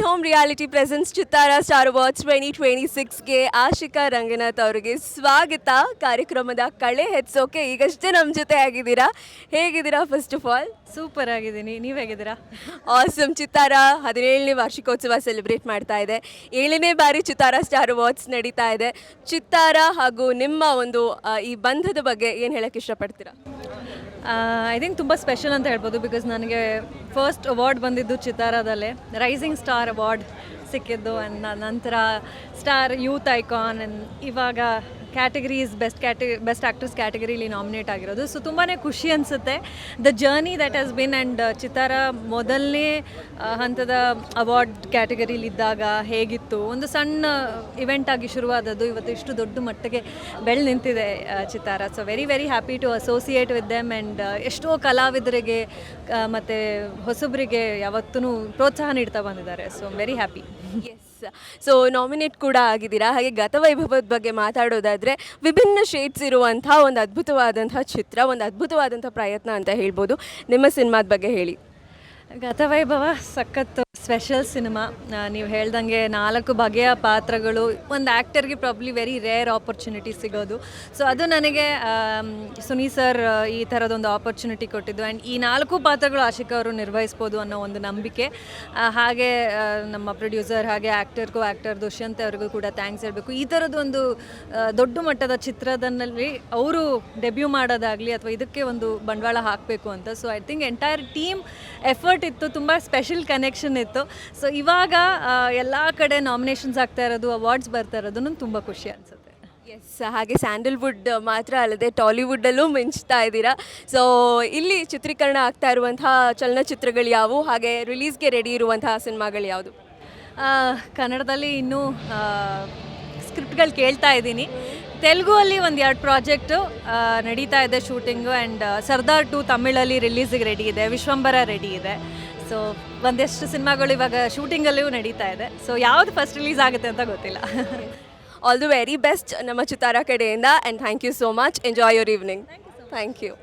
Home reality presence ಚಿತ್ತಾರ star awards 2026ಗೆ Ashika Ranganath ಅವರಿಗೆ ಸ್ವಾಗತ. ಕಾರ್ಯಕ್ರಮದ ಕಳೆ ಹೆಚ್ಚೋಕೆ ಈಗಷ್ಟೇ ನಮ್ಮ ಜೊತೆ ಆಗಿದ್ದೀರಾ. ಹೇಗಿದ್ದೀರಾ? ಫಸ್ಟ್ ಆಫ್ ಆಲ್ ಸೂಪರ್ ಆಗಿದ್ದೀನಿ, ನೀವು ಹೇಗಿದ್ದೀರಾ? ಆಸಮ್. ಚಿತ್ತಾರ 17ನೇ ವಾರ್ಷಿಕೋತ್ಸವ ಸೆಲೆಬ್ರೇಟ್ ಮಾಡ್ತಾ ಇದೆ. 7ನೇ ಬಾರಿ ಚಿತ್ತಾರ ಸ್ಟಾರ್ ಅವಾರ್ಡ್ಸ್ ನಡೀತಾ ಇದೆ. ಚಿತ್ತಾರ ಹಾಗೂ ನಿಮ್ಮ ಒಂದು ಈ ಬಂಧದ ಬಗ್ಗೆ ಏನು ಹೇಳಕ್ಕೆ ಇಷ್ಟಪಡ್ತೀರಾ? ಐ ಥಿಂಕ್ ತುಂಬ ಸ್ಪೆಷಲ್ ಅಂತ ಹೇಳ್ಬೋದು. ಬಿಕಾಸ್ ನನಗೆ ಫಸ್ಟ್ ಅವಾರ್ಡ್ ಬಂದಿದ್ದು ಚಿತ್ತಾರದಲ್ಲೇ, ರೈಸಿಂಗ್ ಸ್ಟಾರ್ ಅವಾರ್ಡ್ ಸಿಕ್ಕಿದ್ದು. ಆ್ಯಂಡ್ ನಂತರ ಸ್ಟಾರ್ ಯೂತ್ ಐಕಾನ್ ಆ್ಯಂಡ್ ಇವಾಗ ಕ್ಯಾಟಗರೀಸ್ ಬೆಸ್ಟ್ ಆ್ಯಕ್ಟರ್ಸ್ ಕ್ಯಾಟಗರಿಲಿ ನಾಮಿನೇಟ್ ಆಗಿರೋದು. ಸೊ ತುಂಬಾ ಖುಷಿ ಅನಿಸುತ್ತೆ the journey that has been. And ಚಿತ್ತಾರ ಮೊದಲನೇ ಹಂತದ ಅವಾರ್ಡ್ ಕ್ಯಾಟಗರಿಲಿದ್ದಾಗ ಹೇಗಿತ್ತು, ಒಂದು ಸಣ್ಣ ಇವೆಂಟ್ ಆಗಿ ಶುರುವಾದದ್ದು ಇವತ್ತು ಇಷ್ಟು ದೊಡ್ಡ ಮಟ್ಟಿಗೆ ಬೆಳೆದು ನಿಂತಿದೆ Chittara. So very very happy to associate with them. And ಎಷ್ಟೋ ಕಲಾವಿದರಿಗೆ ಮತ್ತು ಹೊಸಬರಿಗೆ ಯಾವತ್ತೂ ಪ್ರೋತ್ಸಾಹ ನೀಡ್ತಾ ಬಂದಿದ್ದಾರೆ. So very happy. Yes. So nominate ಕೂಡ ಆಗಿದ್ದೀರಾ. ಹಾಗೆ ಗತವೈಭವದ ಬಗ್ಗೆ ಮಾತಾಡೋದಾದರೆ ವಿಭಿನ್ನ ಶೇಡ್ಸ್ ಇರುವಂಥ ಒಂದು ಅದ್ಭುತವಾದಂಥ ಚಿತ್ರ, ಒಂದು ಅದ್ಭುತವಾದಂಥ ಪ್ರಯತ್ನ ಅಂತ ಹೇಳ್ಬೋದು. ನಿಮ್ಮ ಸಿನಿಮಾದ ಬಗ್ಗೆ ಹೇಳಿ. ಗತವೈಭವ ಸಖತ್ತು ಸ್ಪೆಷಲ್ ಸಿನಿಮಾ. ನೀವು ಹೇಳ್ದಂಗೆ 4 ಬಗೆಯ ಪಾತ್ರಗಳು ಒಂದು ಆ್ಯಕ್ಟರ್ಗೆ ಪ್ರಾಬ್ಲಿ ವೆರಿ ರೇರ್ ಆಪರ್ಚುನಿಟಿ ಸಿಗೋದು. ಸೊ ಅದು ನನಗೆ ಸುನಿ ಸರ್ ಈ ಥರದೊಂದು ಆಪರ್ಚುನಿಟಿ ಕೊಟ್ಟಿದ್ದು. ಆ್ಯಂಡ್ ಈ 4 ಪಾತ್ರಗಳು ಆಶಿಕಾ ಅವರು ನಿರ್ವಹಿಸ್ಬೋದು ಅನ್ನೋ ಒಂದು ನಂಬಿಕೆ. ಹಾಗೆ ನಮ್ಮ ಪ್ರೊಡ್ಯೂಸರ್ ಹಾಗೆ ಆ್ಯಕ್ಟರ್ ದುಷ್ಯಂತ್ ಅವ್ರಿಗೂ ಕೂಡ ಥ್ಯಾಂಕ್ಸ್ ಹೇಳಬೇಕು. ಈ ಥರದೊಂದು ದೊಡ್ಡ ಮಟ್ಟದ ಚಿತ್ರದಲ್ಲಿ ಅವರು ಡೆಬ್ಯೂ ಮಾಡೋದಾಗಲಿ ಅಥವಾ ಇದಕ್ಕೆ ಒಂದು ಬಂಡವಾಳ ಹಾಕಬೇಕು ಅಂತ. So I think entire team effort ಇತ್ತು, ತುಂಬ ಸ್ಪೆಷಲ್ ಕನೆಕ್ಷನ್ ಇತ್ತು. ಸೊ ಇವಾಗ ಎಲ್ಲ ಕಡೆ ನಾಮಿನೇಷನ್ಸ್ ಆಗ್ತಾ ಇರೋದು, ಅವಾರ್ಡ್ಸ್ ಬರ್ತಾ ಇರೋದು ತುಂಬ ಖುಷಿ ಅನಿಸುತ್ತೆ. ಎಸ್. ಹಾಗೆ ಸ್ಯಾಂಡಲ್ವುಡ್ ಮಾತ್ರ ಅಲ್ಲದೆ ಟಾಲಿವುಡ್ಡಲ್ಲೂ ಮಿಂಚ್ತಾ ಇದ್ದೀರಾ. ಸೊ ಇಲ್ಲಿ ಚಿತ್ರೀಕರಣ ಆಗ್ತಾ ಇರುವಂತಹ ಚಲನಚಿತ್ರಗಳು ಯಾವುವು, ಹಾಗೆ ರಿಲೀಸ್ಗೆ ರೆಡಿ ಇರುವಂತಹ ಸಿನಿಮಾಗಳು ಯಾವುದು? ಕನ್ನಡದಲ್ಲಿ ಇನ್ನೂ ಸ್ಕ್ರಿಪ್ಟ್ಗಳು ಕೇಳ್ತಾ ಇದ್ದೀನಿ. ತೆಲುಗುವಲ್ಲಿ ಒಂದು 2 ಪ್ರಾಜೆಕ್ಟು ನಡೀತಾ ಇದೆ ಶೂಟಿಂಗು. ಆ್ಯಂಡ್ ಸರ್ದಾರ್ 2 ತಮಿಳಲ್ಲಿ ರಿಲೀಸಿಗೆ ರೆಡಿ ಇದೆ, ವಿಶ್ವಂಬರ ರೆಡಿ ಇದೆ. ಸೊ ಒಂದಷ್ಟು ಸಿನಿಮಾಗಳು ಇವಾಗ ಶೂಟಿಂಗಲ್ಲೂ ನಡೀತಾ ಇದೆ. ಸೊ ಯಾವುದು ಫಸ್ಟ್ ರಿಲೀಸ್ ಆಗುತ್ತೆ ಅಂತ ಗೊತ್ತಿಲ್ಲ. ಆಲ್ ದಿ ವೆರಿ ಬೆಸ್ಟ್ ನಮ್ಮ ಚಿತ್ತಾರ ಕಡೆಯಿಂದ. And thank you so much. Enjoy your evening. Thank you.